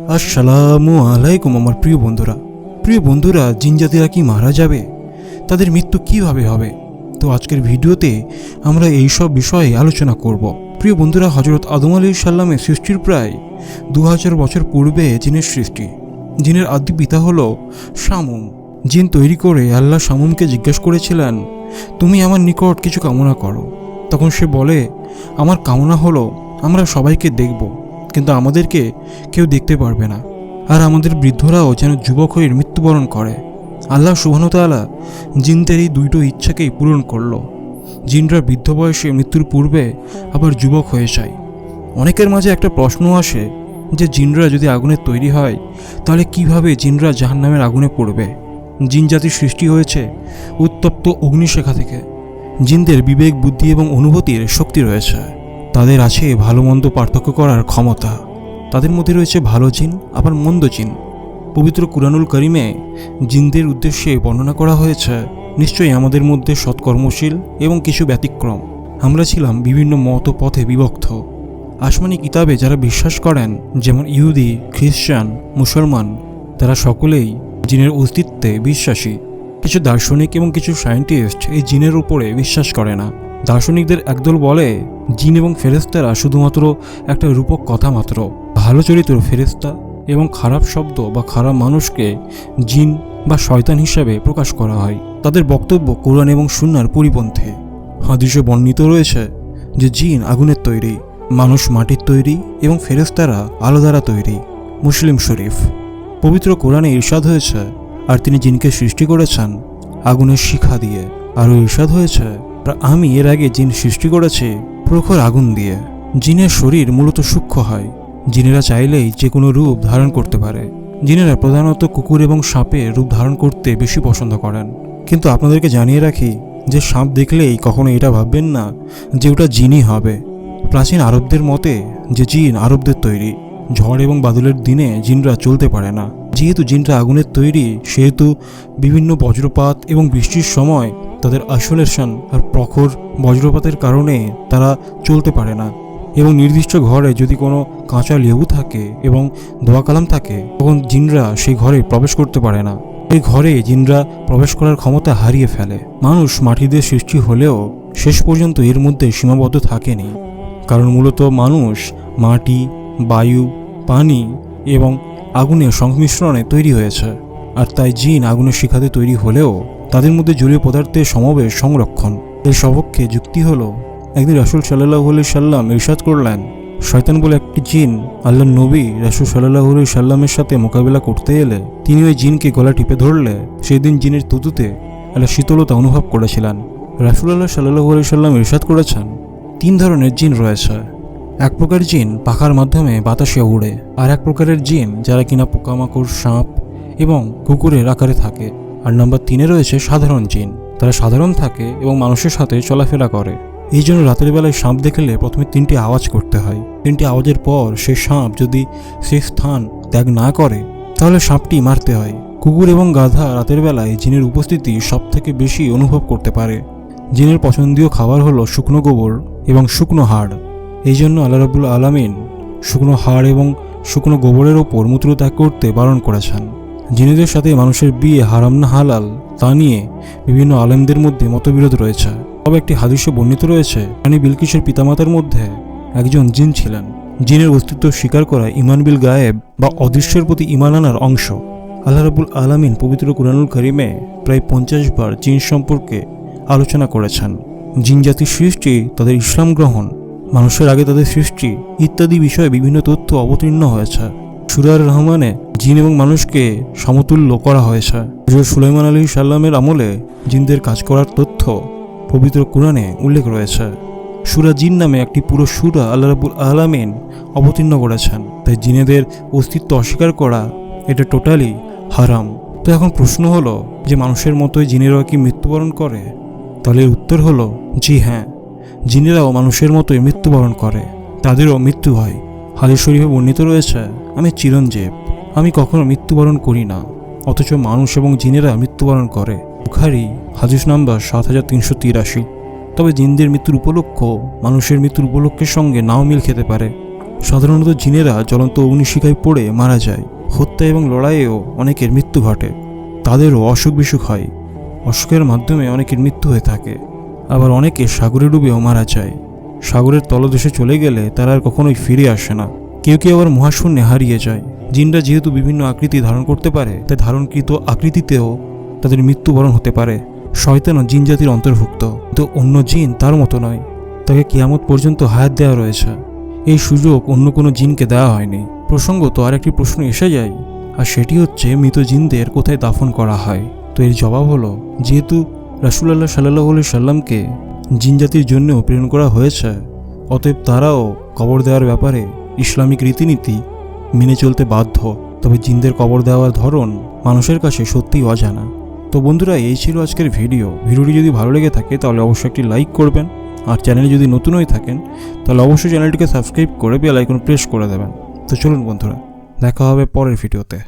আসসালামু আলাইকুম আমার প্রিয় বন্ধুরা জিন জাতিরা কি মারা যাবে? তাদের মৃত্যু কিভাবে হবে? তো আজকের ভিডিওতে আমরা এই সব বিষয়ে আলোচনা করব। প্রিয় বন্ধুরা, হযরত আদম আলাইহিস সালামের সৃষ্টির প্রায় 2000 বছর পূর্বে জিনের সৃষ্টি। জিনের আদি পিতা হলো শামুম। জিন তৈরি করে আল্লাহ শামুমকে জিজ্ঞেস করেছিলেন, তুমি আমার নিকট কিছু কামনা করো। তখন সে বলে, আমার কামনা হলো আমরা সবাইকে দেখব, কিন্তু আমাদেরকে কেউ দেখতে পারবে না, আর আমাদের বৃদ্ধরাও যেন যুবক হয়ে মৃত্যুবরণ করে। আল্লাহ সুবহানাহু ওয়া তাআলা জিনদের এই দুটো ইচ্ছাকেই পূরণ করলো। জিনরা বৃদ্ধ বয়সে মৃত্যুর পূর্বে আবার যুবক হয়ে যায়। অনেকের মাঝে একটা প্রশ্ন আসে যে জিনরা যদি আগুনের তৈরি হয়, তাহলে কিভাবে জিনরা জাহান্নামের আগুনে পড়বে? জিন জাতির সৃষ্টি হয়েছে উত্তপ্ত অগ্নিশিখা থেকে। জিনদের বিবেক, বুদ্ধি এবং অনুভূতির শক্তি রয়েছে। তাদের আছে ভালো মন্দ পার্থক্য করার ক্ষমতা। তাদের মধ্যে রয়েছে ভালো জিন আবার মন্দ জিন। পবিত্র কুরআনুল কারীমে জিনদের উদ্দেশ্যে বর্ণনা করা হয়েছে, নিশ্চয়ই আমাদের মধ্যে সৎকর্মশীল এবং কিছু ব্যতিক্রম। আমরা ছিলাম বিভিন্ন মত পথে বিভক্ত। আসমানি কিতাবে যারা বিশ্বাস করেন, যেমন ইহুদি, খ্রিস্টান, মুসলমান, তারা সকলেই জিনের অস্তিত্বে বিশ্বাসী। কিছু দার্শনিক এবং কিছু সায়েন্টিস্ট এই জিনের উপরে বিশ্বাস করে না। দার্শনিকদের একদল বলে জিন এবং ফেরেশতারা শুধুমাত্র একটা রূপক কথা মাত্র। ভালো চরিত্র ফেরেশতা এবং খারাপ শব্দ বা খারাপ মানুষকে জিন বা শয়তান হিসাবে প্রকাশ করা হয়। তাদের বক্তব্য কোরআন এবং সুন্নাহর পরিপন্থী। হাদিসে বর্ণিত রয়েছে যে জিন আগুনের তৈরি, মানুষ মাটির তৈরি এবং ফেরেশতারা আলো দ্বারা তৈরি। মুসলিম শরীফ। পবিত্র কোরআনে ইরশাদ হয়েছে, আর তিনি জিনকে সৃষ্টি করেছেন আগুনের শিখা দিয়ে। আরও ইরশাদ হয়েছে, আমি এর আগে জিন সৃষ্টি করেছি প্রখর আগুন দিয়ে। জিনের শরীর মূলত সূক্ষ্ম হয়। জিনেরা চাইলেই যে কোনো রূপ ধারণ করতে পারে। জিনেরা প্রধানত কুকুর এবং সাপের রূপ ধারণ করতে বেশি পছন্দ করেন। কিন্তু আপনাদেরকে জানিয়ে রাখি যে সাপ দেখলেই কখনো এটা ভাববেন না যে ওটা জিনই হবে। প্রাচীন আরবদের মতে যে জিন আরবদের তৈরি। ঝড় এবং বাদলের দিনে জিনরা চলতে পারে না। যেহেতু জিনরা আগুনের তৈরি, সেহেতু বিভিন্ন বজ্রপাত এবং বৃষ্টির সময় তাদের আইসোলেশন আর প্রখর বজ্রপাতের কারণে তারা চলতে পারে না। এবং নির্দিষ্ট ঘরে যদি কোনো কাঁচা লেবু থাকে এবং দোয়া কালাম থাকে, তখন জিনরা সেই ঘরে প্রবেশ করতে পারে না। এই ঘরে জিনরা প্রবেশ করার ক্ষমতা হারিয়ে ফেলে। মানুষ মাটি দিয়ে সৃষ্টি হলেও শেষ পর্যন্ত এর মধ্যে সীমাবদ্ধ থাকেনি, কারণ মূলত মানুষ মাটি, বায়ু, পানি এবং আগুনের সংমিশ্রণে তৈরি হয়েছে। আর তাই জিন আগুনের শিখাতে তৈরি হলেও তাদের মধ্যে জলীয় পদার্থের সমাবেশ সংরক্ষণ। এর সপক্ষে যুক্তি হলো, একদিন রাসূল সাল্লাল্লাহু আলাইহি সাল্লাম ইরশাদ করলেন, শয়তান বলে একটি জিন আল্লাহর নবী রাসূল সাল্লাল্লাহু আলাইহি সাল্লামের সাথে মোকাবিলা করতে এলে তিনি ওই জিনকে গলা টিপে ধরলে সেই দিন জিনের তুতুতে আল্লাহ শীতলতা অনুভব করেছিলেন। রাসূলুল্লাহ সাল্লাল্লাহু আলাইহি সাল্লাম ইরশাদ করেছেন, 3 ধরনের জিন রয়েছে। এক প্রকার জিন পাখার মাধ্যমে বাতাসে উড়ে, আর এক প্রকারের জিন যারা কিনা পোকামাকড়, সাপ এবং কুকুরের আকারে থাকে। আর নাম্বার 3-এ রয়েছে সাধারণ জিন। তারা সাধারণ থাকে এবং মানুষের সাথে চলাফেরা করে। এই জন্য রাতের বেলায় সাপ দেখলে প্রথমে 3টি আওয়াজ করতে হয়। 3টি আওয়াজের পর সেই সাপ যদি সেই স্থান ত্যাগ না করে, তাহলে সাপটি মারতে হয়। কুকুর এবং গাধা রাতের বেলায় জিনের উপস্থিতি সব থেকে বেশি অনুভব করতে পারে। জিনের পছন্দীয় খাবার হলো শুকনো গোবর এবং শুকনো হাড়। এই জন্য আল্লাহ রাব্বুল আলামিন শুকনো হাড় এবং শুকনো গোবরের ওপর মূত্র ত্যাগ করতে বারণ করেছেন। জিনেদের সাথে মানুষের বিয়ে হারাম না হালাল তা নিয়ে বিভিন্ন আলেমদের মধ্যে মতবিরোধ রয়েছে। তবে একটি হাদিসে বর্ণিত রয়েছে, রানী বিলকিসের পিতামাতার মধ্যে একজন জিন ছিলেন। জিনের অস্তিত্ব স্বীকার করা ঈমান বিল গায়েব বা অদৃশ্যের প্রতি ঈমান আনার অংশ। আল্লাহ রাব্বুল আলামিন পবিত্র কুরআনুল কারীমে প্রায় 50 বার জিন সম্পর্কে আলোচনা করেছেন। জিন জাতির সৃষ্টি, তাদের ইসলাম গ্রহণ, মানুষের আগে তাদের সৃষ্টি ইত্যাদি বিষয়ে বিভিন্ন তথ্য অবতীর্ণ হয়েছে। সূরা আর-রহমানে জিন এবং মানুষকে সমতুল্য করা হয়েছে। হযরত সুলাইমান আলাইহিস সালামের আমলে জিনদের কাজ করার তথ্য পবিত্র কোরআনে উল্লেখ রয়েছে। সূরা জিন নামে একটি পুরো সূরা আল্লাহ রাব্বুল আলামিন অবতীর্ণ করেছেন। তাই জিনেদের অস্তিত্ব অস্বীকার করা এটা টোটালি হারাম। তো এখন প্রশ্ন হলো যে মানুষের মতোই জিনেরাও কি মৃত্যুবরণ করে? তাহলে উত্তর হলো জি হ্যাঁ, জিনেরাও মানুষের মতোই মৃত্যুবরণ করে, তাদেরও মৃত্যু হয়। হাদিস শরীফে বর্ণিত রয়েছে, আমি চিরঞ্জীব, আমি কখনো মৃত্যুবরণ করি না, অথচ মানুষ এবং জিনেরা মৃত্যুবরণ করে। বুখারী হাদিস নাম্বার 7383। তবে জিনদের মৃত্যুর উপলক্ষ মানুষের মৃত্যুর উপলক্ষের সঙ্গে নাও মিল খেতে পারে। সাধারণত জিনেরা জ্বলন্ত অগ্নিশিখায় পড়ে মারা যায়। হত্যা এবং লড়াইয়েও অনেকের মৃত্যু ঘটে। তাদেরও অসুখ বিসুখ হয়। অসুখের মাধ্যমে অনেকের মৃত্যু হয়ে থাকে। আবার অনেকে সাগরে ডুবেও মারা যায়। সাগরের তলদেশে চলে গেলে তারা আর কখনোই ফিরে আসে না। কেউ কেউ আবার মহাশূন্যে হারিয়ে যায়। জিনরা যেহেতু বিভিন্ন আকৃতি ধারণ করতে পারে, তাই ধারণকৃত আকৃতিতেও তাদের মৃত্যুবরণ হতে পারে। শয়তানও জিন জাতির অন্তর্ভুক্ত, কিন্তু অন্য জিন তার মতো নয়। তাকে কিয়ামত পর্যন্ত হায়াত দেওয়া রয়েছে। এই সুযোগ অন্য কোনো জিনকে দেওয়া হয়নি। প্রসঙ্গত আর একটি প্রশ্ন এসে যায়, আর সেটি হচ্ছে মৃত জিনদের কোথায় দাফন করা হয়। তো এর জবাব হলো, যেহেতু রাসূলুল্লাহ সাল্লাল্লাহু আলাইহি সাল্লামকে জিন জাতির জন্যও প্রেরণ করা হয়েছে, অতএব তারাও কবর দেওয়ার ব্যাপারে ইসলামিক রীতিনীতি মেনে চলতে বাধ্য। তবে জিনদের কবর দেওয়ার ধরন মানুষের কাছে সত্যিই অজানা। তো বন্ধুরা, এই ছিল আজকের ভিডিওটি যদি ভালো লেগে থাকে তাহলে অবশ্যই একটি লাইক করবেন, আর চ্যানেলে যদি নতুন হয়ে থাকেন তাহলে অবশ্যই চ্যানেলটিকে সাবস্ক্রাইব করে বেল আইকন প্রেস করে দেবেন। তো চলুন বন্ধুরা, দেখা হবে পরের ভিডিওতে।